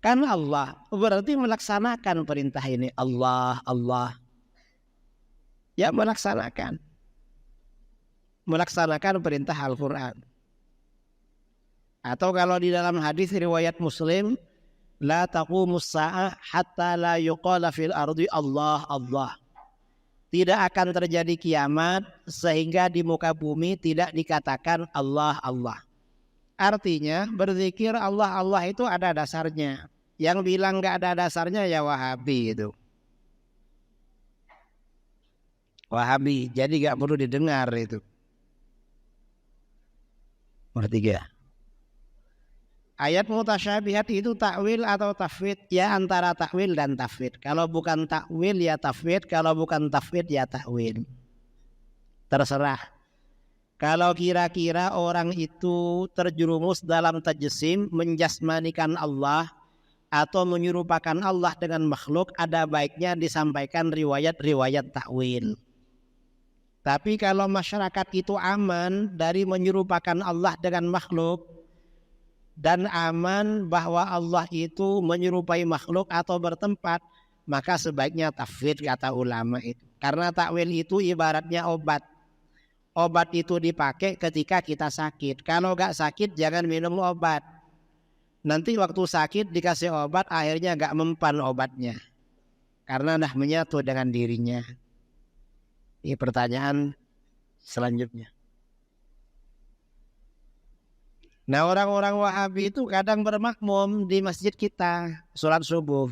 Kan Allah, berarti melaksanakan perintah ini. Allah, Allah. Ya melaksanakan perintah Al-Quran. Atau kalau di dalam hadis riwayat Muslim, la taqumus sa'ah hatta la yuqala fil ardi Allah, Allah. Tidak akan terjadi kiamat sehingga di muka bumi tidak dikatakan Allah, Allah. Artinya berzikir Allah, Allah itu ada dasarnya. Yang bilang gak ada dasarnya ya Wahabi itu. Wahabi, jadi gak perlu didengar itu. Nomor 3. Ayat mutasyabihat itu takwil atau tafwid? Ya antara takwil dan tafwid. Kalau bukan takwil ya tafwid, kalau bukan tafwid ya takwil. Terserah. Kalau kira-kira orang itu terjerumus dalam tajsim, menjasmanikan Allah atau menyerupakan Allah dengan makhluk, ada baiknya disampaikan riwayat-riwayat takwil. Tapi kalau masyarakat itu aman dari menyerupakan Allah dengan makhluk, dan aman bahwa Allah itu menyerupai makhluk atau bertempat, maka sebaiknya tafwid kata ulama itu. Karena takwil itu ibaratnya obat. Obat itu dipakai ketika kita sakit. Kalau gak sakit jangan minum obat. Nanti waktu sakit dikasih obat akhirnya gak mempan obatnya. Karena dah menyatu dengan dirinya. Ini pertanyaan selanjutnya. Nah orang-orang Wahabi itu kadang bermakmum di masjid kita sholat subuh.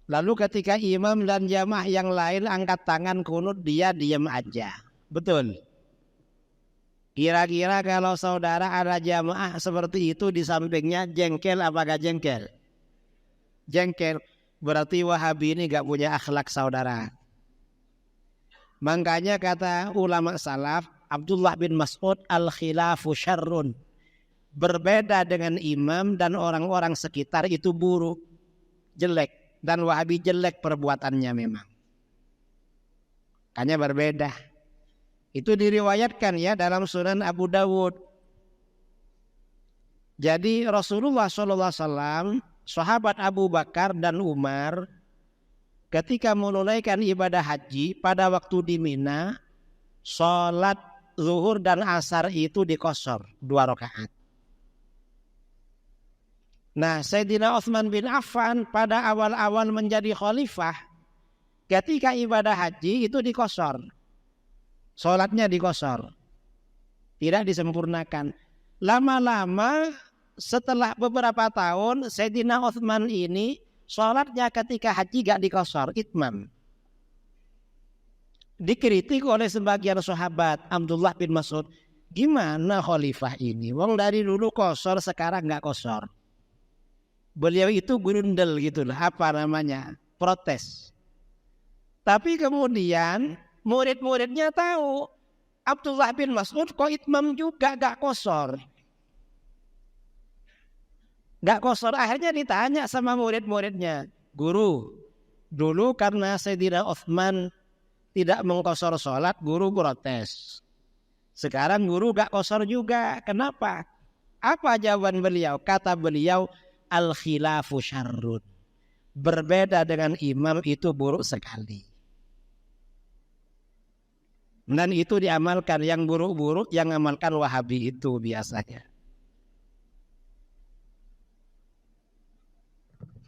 Lalu ketika imam dan jamaah yang lain angkat tangan kunut, dia diam aja. Betul. Kira-kira kalau saudara ada jamaah seperti itu di sampingnya, jengkel apa gak jengkel? Jengkel. Berarti Wahabi ini gak punya akhlak saudara. Makanya kata ulama salaf, Abdullah bin Mas'ud, al-khilafu syarrun. Berbeda dengan imam dan orang-orang sekitar itu buruk, jelek. Dan Wahabi jelek perbuatannya memang. Hanya berbeda. Itu diriwayatkan ya dalam Sunan Abu Dawud. Jadi Rasulullah SAW, sahabat Abu Bakar dan Umar, ketika menunaikan ibadah haji pada waktu di Mina, sholat zuhur dan asar itu dikosor 2 rakaat. Nah, Sayyidina Utsman bin Affan pada awal-awal menjadi khalifah, ketika ibadah haji itu dikosor. Sholatnya dikosor. Tidak disempurnakan. Lama-lama setelah beberapa tahun, Sayyidina Utsman ini sholatnya ketika haji gak dikosor, itmam. Dikritik oleh sebagian sahabat, Abdullah bin Mas'ud. Gimana khalifah ini? Wong dari dulu kosor, sekarang gak kosor. Beliau itu gurundel gitu lah, apa namanya, protes. Tapi kemudian murid-muridnya tahu Abdullah bin Mas'ud kok itmam juga gak kosor. Gak kosor, akhirnya ditanya sama murid-muridnya, guru, dulu karena Sayyidina Utsman tidak mengkosor sholat, guru protes. Sekarang guru gak kosor juga, kenapa? Apa jawaban beliau? Kata beliau, al-khilafu syarrun. Berbeda dengan imam itu buruk sekali. Dan itu diamalkan, yang buruk-buruk yang amalkan Wahabi itu biasanya.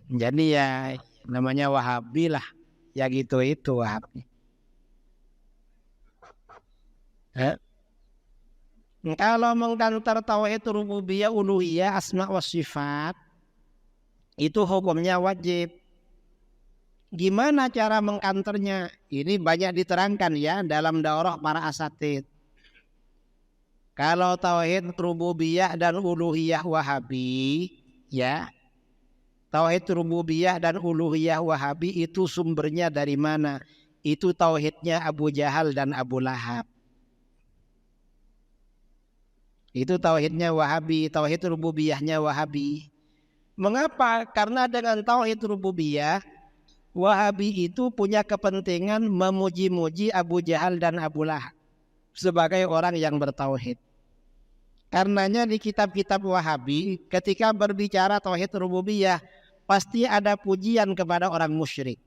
Jadi ya namanya Wahabi lah. Ya gitu itu Wahabi. Kalau mengkantar tauhid rububiyah, uluhiyah, asma wa sifat, itu hukumnya wajib. Gimana cara mengkanternya? Ini banyak diterangkan ya dalam daurah para asatid. Kalau tauhid rububiyah dan uluhiyah Wahabi, ya, tauhid rububiyah dan uluhiyah Wahabi itu sumbernya dari mana? Itu tauhidnya Abu Jahal dan Abu Lahab. Itu tauhidnya Wahabi, tauhid rububiyahnya Wahabi. Mengapa? Karena dengan tauhid rububiyah, Wahabi itu punya kepentingan memuji-muji Abu Jahal dan Abu Lahab sebagai orang yang bertauhid. Karenanya di kitab-kitab Wahabi ketika berbicara tauhid rububiyah pasti ada pujian kepada orang musyrik.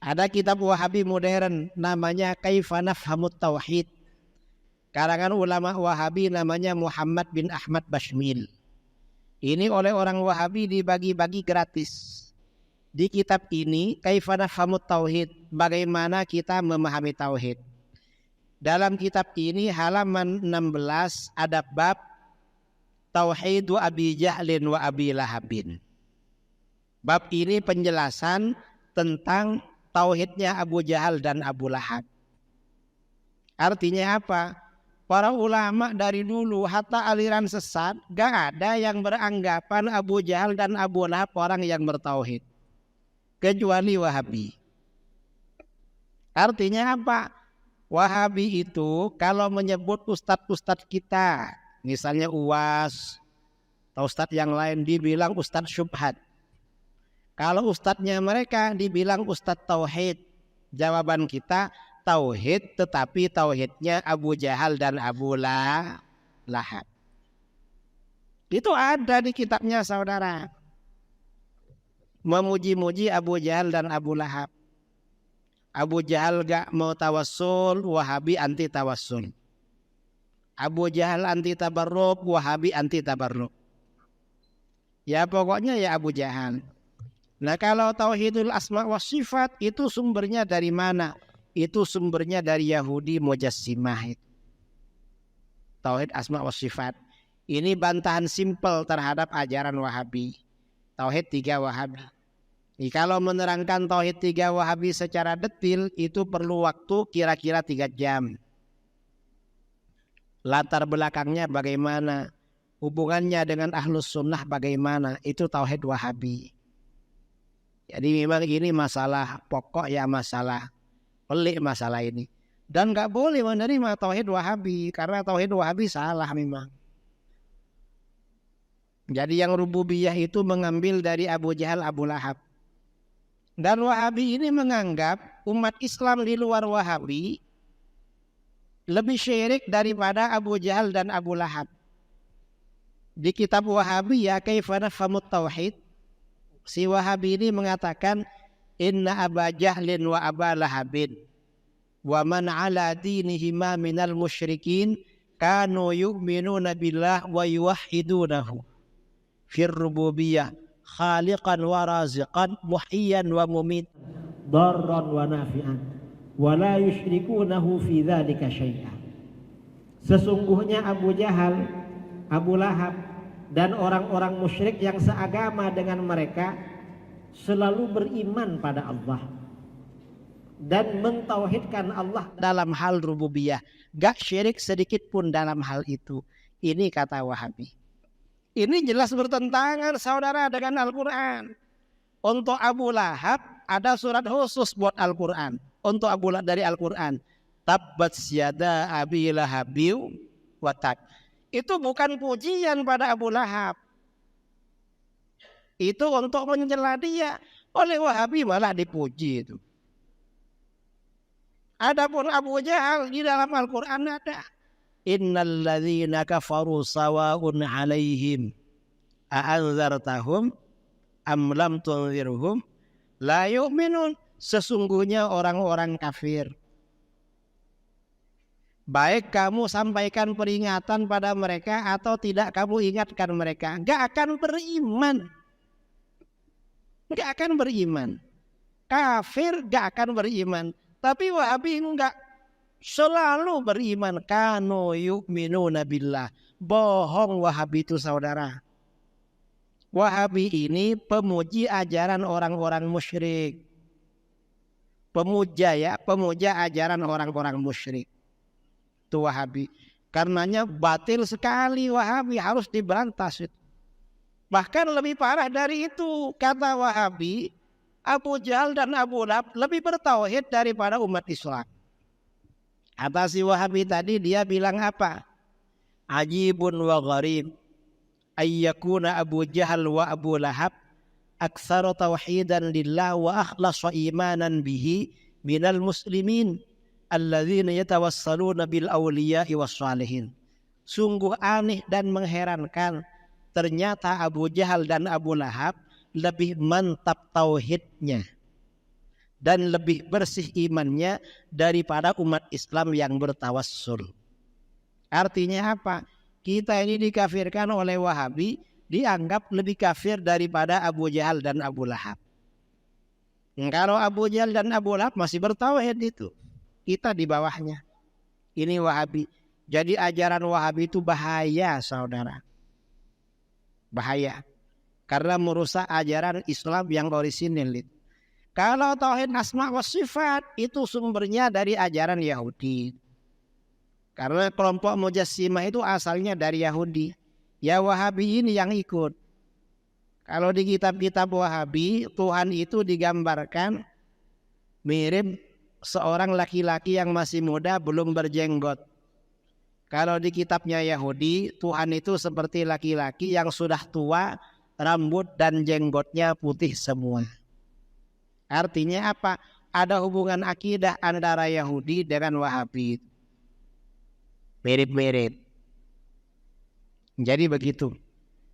Ada kitab Wahabi modern namanya Kaifa Nafhamut Tauhid. Karangan ulama Wahabi namanya Muhammad bin Ahmad Bashmil. Ini oleh orang Wahabi dibagi-bagi gratis. Di kitab ini Kaifa Nafhamut Tauhid, bagaimana kita memahami tauhid. Dalam kitab ini halaman 16 ada bab Tauhidu Abi Jahlin wa Abi Lahabin. Bab ini penjelasan tentang tauhidnya Abu Jahal dan Abu Lahab. Artinya apa? Para ulama dari dulu hatta aliran sesat gak ada yang beranggapan Abu Jahal dan Abu Lahab orang yang bertauhid. Kecuali Wahabi. Artinya apa? Wahabi itu kalau menyebut ustadz-ustadz kita, misalnya Uwas atau ustadz yang lain dibilang ustadz syubhat. Kalau ustadznya mereka dibilang ustadz tauhid. Jawaban kita tauhid, tetapi tauhidnya Abu Jahal dan Abu Lahab. Itu ada di kitabnya saudara. Memuji-muji Abu Jahal dan Abu Lahab. Abu Jahal gak mau tawassul, Wahabi anti tawassul. Abu Jahal anti tabarruk, Wahabi anti tabarruk. Ya pokoknya ya Abu Jahal. Nah kalau tauhidul asma wa sifat itu sumbernya dari mana? Itu sumbernya dari Yahudi Mujassimah. tauhid asma wa sifat. Ini bantahan simpel terhadap ajaran Wahabi. Tauhid 3 Wahabi. Kalau menerangkan tauhid 3 Wahabi secara detil itu perlu waktu kira-kira 3 jam. Latar belakangnya bagaimana? Hubungannya dengan Ahlus Sunnah bagaimana? Itu tauhid Wahabi. Jadi memang ini masalah pokok ya, masalah pelik masalah ini. Dan gak boleh menerima tauhid Wahabi karena tauhid Wahabi salah memang. Jadi yang rububiyah itu mengambil dari Abu Jahal, Abu Lahab. Dan Wahabi ini menganggap umat Islam di luar Wahabi lebih syirik daripada Abu Jahal dan Abu Lahab. Di kitab Wahabi ya Kaifa Nafhamut Tauhid, si Wahabi ini mengatakan inna Aba Jahlin wa Aba Lahabin wa man ala dinihima minal musyrikin kanu yu'minuna billah wa yuwahhidunahu fir rububiyah khaliqan wa raziqan muhyiyan wa mumit darran wa nafi'an wa la yusyrikunahu fi dzalika syai'an. Sesungguhnya Abu Jahal, Abu Lahab dan orang-orang musyrik yang seagama dengan mereka selalu beriman pada Allah dan mentauhidkan Allah dalam hal rububiyah, gak syirik sedikit pun dalam hal itu. Ini kata Wahabi. Ini jelas bertentangan saudara dengan Al-Quran. Untuk Abu Lahab ada surat khusus buat Al-Quran. Untuk Abu Lahab dari Al-Quran, tabbat syada abi lahabiu watak. Itu bukan pujian pada Abu Lahab. Itu untuk mencela dia. Oleh Wahabi malah dipuji itu. Adapun Abu Jahal di dalam Al-Quran ada. Innal ladzina kafaru sawa'un 'alaihim a'anzartahum am lam tunzirhum la yu'minun. Sesungguhnya orang-orang kafir, baik kamu sampaikan peringatan pada mereka atau tidak kamu ingatkan mereka, gak akan beriman. Gak akan beriman. Kafir gak akan beriman. Tapi Wahabi enggak, selalu beriman. Kanu yu'minuna billah. Bohong Wahabi itu saudara. Wahabi ini pemuji ajaran orang-orang musyrik. Pemuja ya, pemuja ajaran orang-orang musyrik. Itu Wahabi. Karenanya batil sekali Wahabi, harus diberantas itu. Bahkan lebih parah dari itu, kata Wahabi, Abu Jahal dan Abu Lahab lebih bertauhid daripada umat Islam. Kata si Wahabi tadi, dia bilang apa? Ajibun wa gharib ayyakuna Abu Jahal wa Abu Lahab aktsara tauhidan lillah wa akhlasa imanan bihi minal muslimin alladzina yatawassaluna bil awliya'i was salihin. Sungguh aneh dan mengherankan, ternyata Abu Jahal dan Abu Lahab lebih mantap tauhidnya dan lebih bersih imannya daripada umat Islam yang bertawassul. Artinya apa? Kita ini dikafirkan oleh Wahabi, dianggap lebih kafir daripada Abu Jahal dan Abu Lahab. Kalau Abu Jahal dan Abu Lahab masih bertauhid itu, kita di bawahnya. Ini Wahabi. Jadi ajaran Wahabi itu bahaya saudara. Bahaya. Karena merusak ajaran Islam yang orisinil. Kalau tauhid asma wa sifat itu sumbernya dari ajaran Yahudi. Karena kelompok Mujassimah itu asalnya dari Yahudi. Ya Wahabi ini yang ikut. Kalau di kitab-kitab Wahabi, Tuhan itu digambarkan mirip seorang laki-laki yang masih muda belum berjenggot. Kalau di kitabnya Yahudi, Tuhan itu seperti laki-laki yang sudah tua, rambut dan jenggotnya putih semua. Artinya apa? Ada hubungan akidah antara Yahudi dengan Wahabi. Mirip-mirip. Jadi begitu.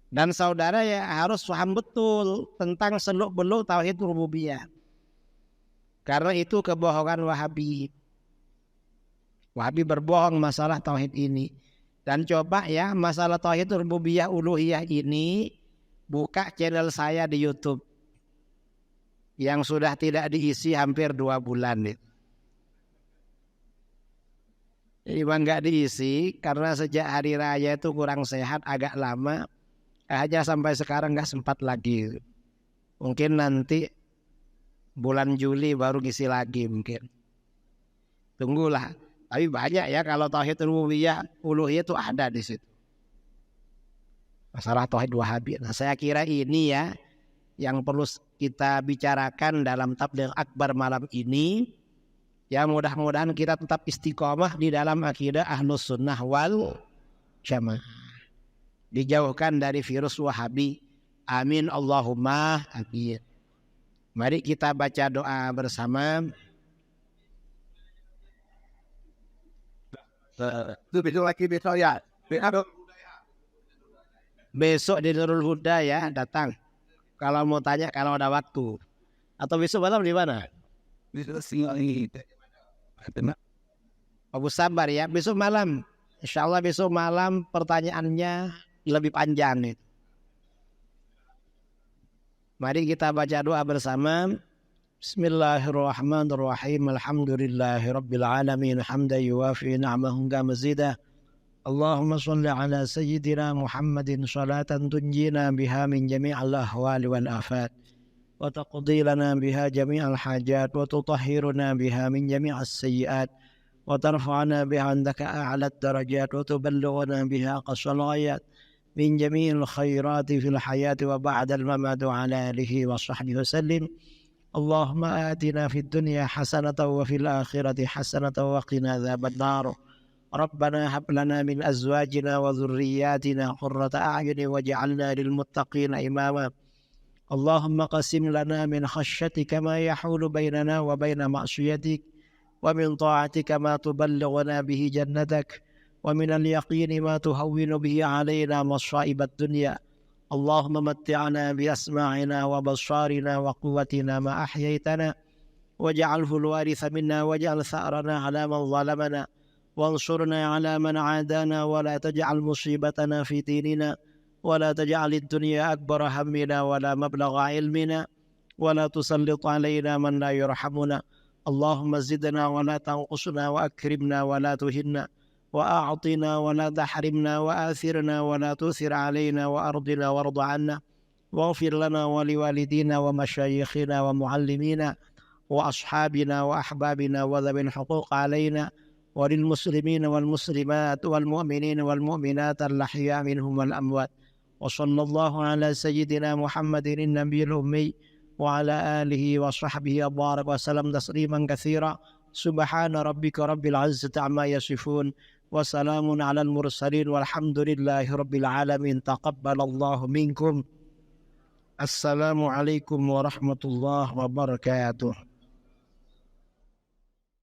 Dan saudara ya harus paham betul tentang seluk-beluk tauhid rububiyah. Karena itu kebohongan Wahabi. Wahabi berbohong masalah tauhid ini. Dan coba ya masalah tauhid rububiyah uluhiyah ini, buka channel saya di YouTube yang sudah tidak diisi hampir 2 bulan. Jadi bang nggak diisi karena sejak hari raya itu kurang sehat agak lama, aja sampai sekarang nggak sempat lagi. Mungkin nanti bulan Juli baru ngisi lagi mungkin. Tunggulah. Tapi banyak ya kalau tauhid rububiyah, uluhiyah itu ada di situ. Masalah tauhid wahabi. Nah, saya kira ini ya yang perlu kita bicarakan dalam tabligh akbar malam ini. Ya mudah-mudahan kita tetap istiqomah di dalam akidah ahlus sunnah wal jamaah. Dijauhkan dari virus wahabi. Amin Allahumma amin. Mari kita baca doa bersama. Besok di Nurul Huda ya datang. Kalau mau tanya kalau ada waktu. Atau besok malam di mana? Abu Sabar ya, besok malam. Insya Allah besok malam pertanyaannya lebih panjang nih. Mari kita baca doa bersama. Bismillahirrahmanirrahim. Alhamdulillahi Rabbil Alamin. Hamdan yuwafi ni'amahu mazidah. Allahumma salli ala sayyidina Muhammadin salatan tunjina biha min jami'al ahwali wal afat. وتقضي لنا بها جميع الحاجات وتطهرنا بها من جميع السيئات وترفعنا بها عندك أعلى الدرجات وتبلغنا بها أقصى الغايات من جميع الخيرات في الحياة وبعد الممات وعلى آله وصحبه وسلم. اللهم آتنا في الدنيا حسنة وفي الآخرة حسنة وقنا عذاب النار. ربنا هب لنا من أزواجنا وذرياتنا قرة أعين واجعلنا للمتقين إماما. اللهم قسم لنا من خشيتك ما يحول بيننا وبين معصيتك ومن طاعتك ما تبلغنا به جنتك ومن اليقين ما تهون به علينا مصائب الدنيا. اللهم متعنا بأسماعنا وبصارنا وقوتنا ما أحييتنا واجعله الوارث منا واجعل ثأرنا على من ظلمنا وانصرنا على من عادانا ولا تجعل مصيبتنا في ديننا ولا تجعل الدنيا أكبر همنا ولا مبلغ علمنا ولا تسلط علينا من لا يرحمنا. اللهم زدنا ولا تنقصنا وأكرمنا ولا تهنا وأعطنا ولا تحرمنا وآثرنا ولا تؤثر علينا وأرضنا وارض عنا واغفر لنا ولوالدينا ومشايخنا ومعلمينا وأصحابنا وأحبابنا وذوي الحقوق علينا وللمسلمين والمسلمات والمؤمنين والمؤمنات الأحياء منهم والأموات. وصلى الله على سيدنا محمد النبي الأمي وعلى آله وصحبه وبارك وسلم تسليما كثيرا. سبحان ربك رب العزة عما يصفون وسلام على المرسلين والحمد لله رب العالمين. تقبل الله منكم. السلام عليكم ورحمة الله وبركاته.